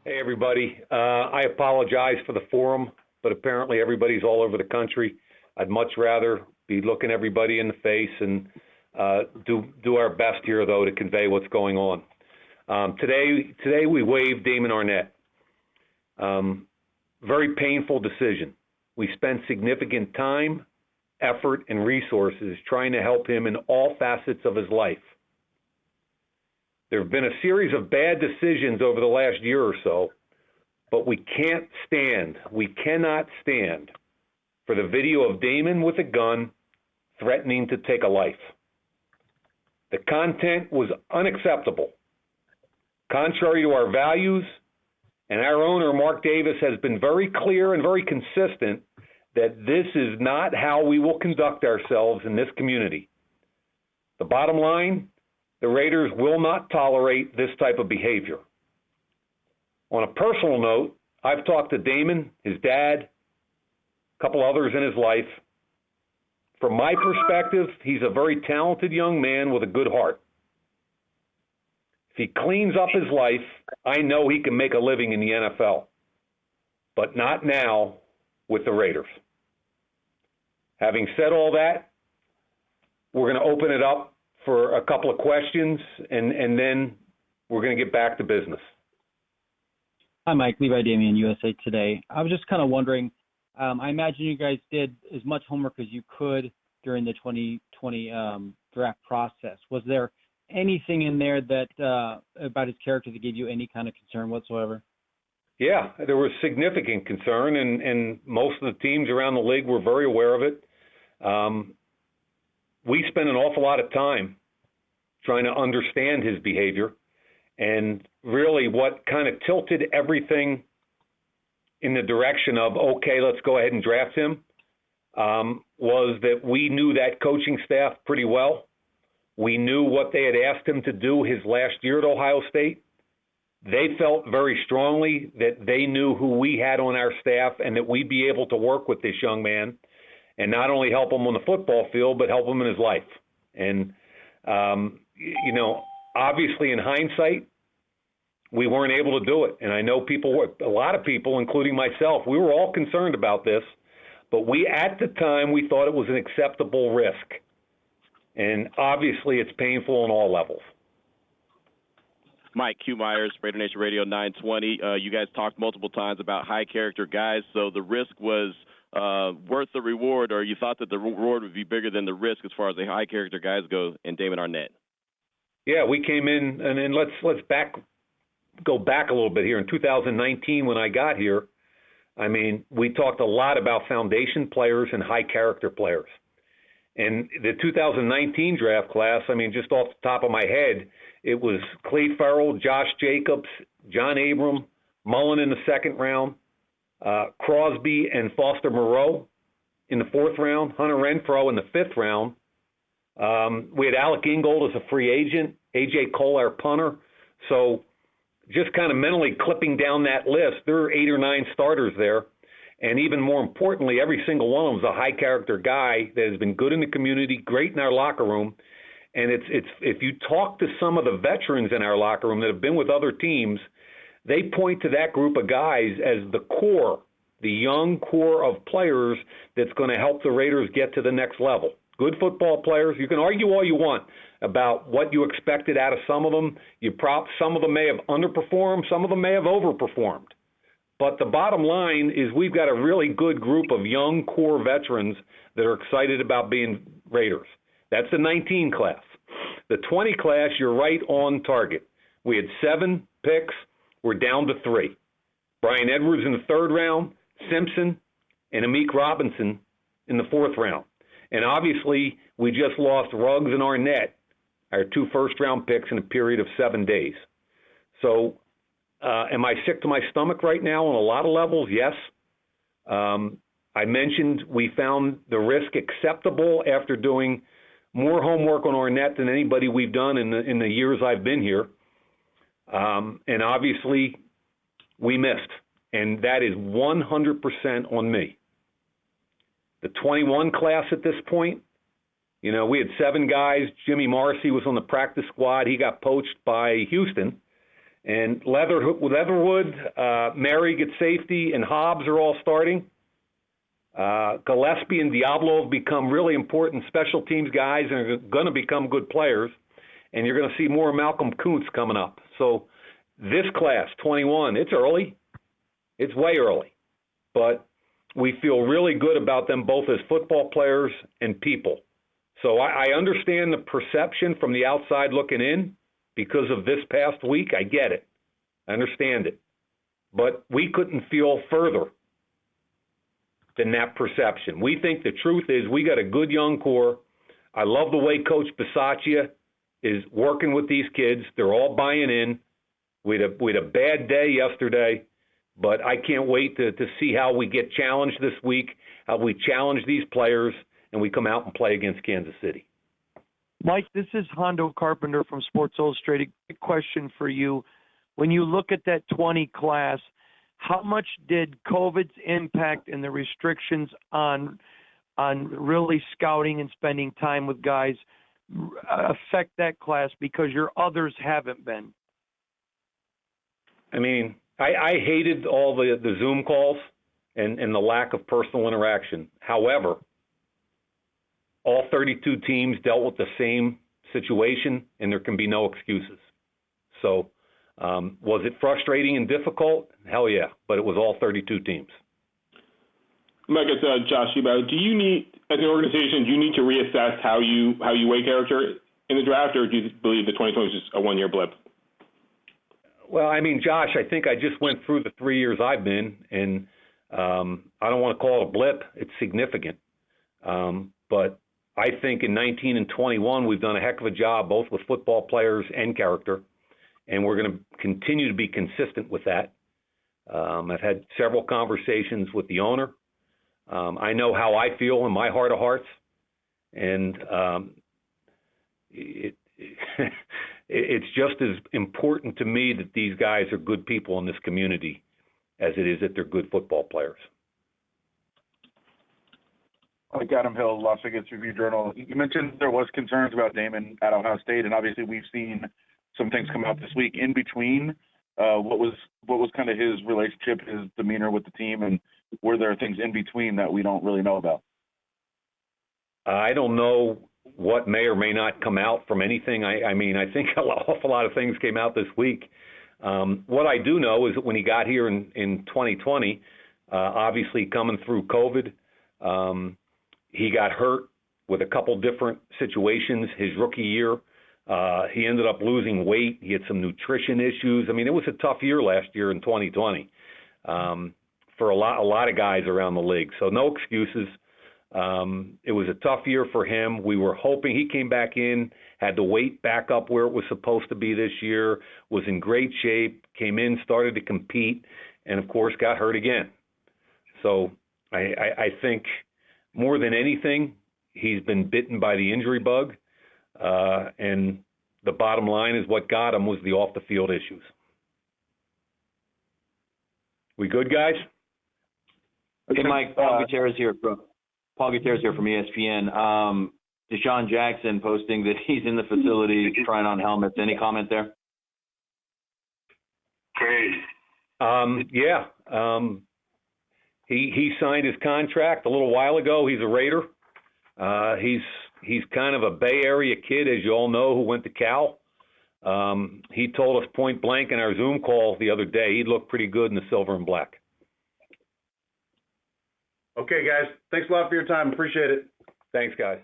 Hey, everybody. I apologize for the forum, but apparently everybody's all over the country. I'd much rather be looking everybody in the face and do our best here, though, to convey what's going on. Today we waived Damon Arnette. Very painful decision. We spent significant time, effort, and resources trying to help him in all facets of his life. There have been a series of bad decisions over the last year or so, but we cannot stand for the video of Damon with a gun threatening to take a life. The content was unacceptable, contrary to our values, and our owner, Mark Davis, has been very clear and very consistent that this is not how we will conduct ourselves in this community. The bottom line, the Raiders will not tolerate this type of behavior. On a personal note, I've talked to Damon, his dad, a couple others in his life. From my perspective, he's a very talented young man with a good heart. If he cleans up his life, I know he can make a living in the NFL, but not now with the Raiders. Having said all that, we're going to open it up for a couple of questions, and then we're going to get back to business. Hi, Mike. Levi Damian, USA Today. I was just kind of wondering, I imagine you guys did as much homework as you could during the 2020 draft process. Was there anything in there that about his character that gave you any kind of concern whatsoever? Yeah, there was significant concern, and most of the teams around the league were very aware of it. We spent an awful lot of time trying to understand his behavior, and really what kind of tilted everything in the direction of, okay, let's go ahead and draft him, was that we knew that coaching staff pretty well. We knew what they had asked him to do his last year at Ohio State. They felt very strongly that they knew who we had on our staff and that we'd be able to work with this young man and not only help him on the football field, but help him in his life. And, obviously in hindsight, we weren't able to do it. And I know a lot of people, including myself, we were all concerned about this, but at the time, we thought it was an acceptable risk. And obviously it's painful on all levels. Mike Q. Myers, Raider Nation Radio 920. You guys talked multiple times about high character guys, so the risk was worth the reward, or you thought that the reward would be bigger than the risk as far as the high character guys go, and Damon Arnette? Yeah, we came in, and then let's go back a little bit here. In 2019, when I got here, I mean, we talked a lot about foundation players and high character players. And the 2019 draft class, I mean, just off the top of my head, it was Clay Farrell, Josh Jacobs, John Abram, Mullen in the second round, Crosby and Foster Moreau in the fourth round, Hunter Renfrow in the fifth round. We had Alec Ingold as a free agent, A.J. Cole, our punter. So just kind of mentally clipping down that list, there are 8 or 9 starters there. And even more importantly, every single one of them is a high-character guy that has been good in the community, great in our locker room. And it's if you talk to some of the veterans in our locker room that have been with other teams, they point to that group of guys as the core, the young core of players that's going to help the Raiders get to the next level. Good football players. You can argue all you want about what you expected out of some of them. Some of them may have underperformed. Some of them may have overperformed. But the bottom line is we've got a really good group of young core veterans that are excited about being Raiders. That's the 19 class. The 20 class, you're right on target. We had 7 picks. We're down to 3. Brian Edwards in the third round, Simpson, and Amik Robinson in the fourth round. And obviously, we just lost Ruggs and Arnette, our 2 first-round picks in a period of 7 days. So am I sick to my stomach right now on a lot of levels? Yes. I mentioned we found the risk acceptable after doing more homework on Arnette than anybody we've done in the years I've been here. And obviously, we missed. And that is 100% on me. The 21 class at this point, we had 7 guys. Jimmy Morrissey was on the practice squad. He got poached by Houston. And Leatherwood, Mary gets safety, and Hobbs are all starting. Gillespie and Diablo have become really important special teams guys and are going to become good players. And you're going to see more Malcolm Kuntz coming up. So this class, 21, it's early. It's way early. But we feel really good about them both as football players and people. So I understand the perception from the outside looking in because of this past week. I get it. I understand it. But we couldn't feel further than that perception. We think the truth is we got a good young core. I love the way Coach Bisaccia is working with these kids. They're all buying in. We had a bad day yesterday, but I can't wait to see how we get challenged this week, how we challenge these players, and we come out and play against Kansas City. Mike, this is Hondo Carpenter from Sports Illustrated. Quick question for you. When you look at that 20 class, how much did COVID's impact and the restrictions on really scouting and spending time with guys affect that class because your others haven't been? I mean, I hated all the Zoom calls and the lack of personal interaction. However, all 32 teams dealt with the same situation, and there can be no excuses. So was it frustrating and difficult? Hell yeah, but it was all 32 teams. Mike, it's Josh Sheba. Do you need, as an organization, do you need to reassess how you weigh character in the draft, or do you believe the 2020 is just a one-year blip? Well, I mean, Josh, I think I just went through the 3 years I've been, and I don't want to call it a blip. It's significant. But I think in 19 and 21, we've done a heck of a job, both with football players and character, and we're going to continue to be consistent with that. I've had several conversations with the owner. I know how I feel in my heart of hearts, and it's just as important to me that these guys are good people in this community as it is that they're good football players. Like Adam Hill, Las Vegas Review-Journal. You mentioned there was concerns about Damon at Ohio State, and obviously we've seen some things come out this week. In between, what was kind of his relationship, his demeanor with the team, and were there things in between that we don't really know about? I don't know what may or may not come out from anything. I mean, I think an awful lot of things came out this week. What I do know is that when he got here in 2020, obviously coming through COVID, he got hurt with a couple different situations his rookie year. He ended up losing weight. He had some nutrition issues. I mean, it was a tough year last year in 2020 for a lot of guys around the league. So no excuses. It was a tough year for him. We were hoping he came back in, had the weight back up where it was supposed to be this year, was in great shape, came in, started to compete, and, of course, got hurt again. So I think more than anything, he's been bitten by the injury bug, and the bottom line is what got him was the off-the-field issues. We good, guys? Hey, Mike, Paul Gutierrez here from ESPN. Deshaun Jackson posting that he's in the facility trying on helmets. Any comment there? Great. Yeah. He signed his contract a little while ago. He's a Raider. He's kind of a Bay Area kid, as you all know, who went to Cal. He told us point blank in our Zoom call the other day he looked pretty good in the silver and black. Okay, guys. Thanks a lot for your time. Appreciate it. Thanks, guys.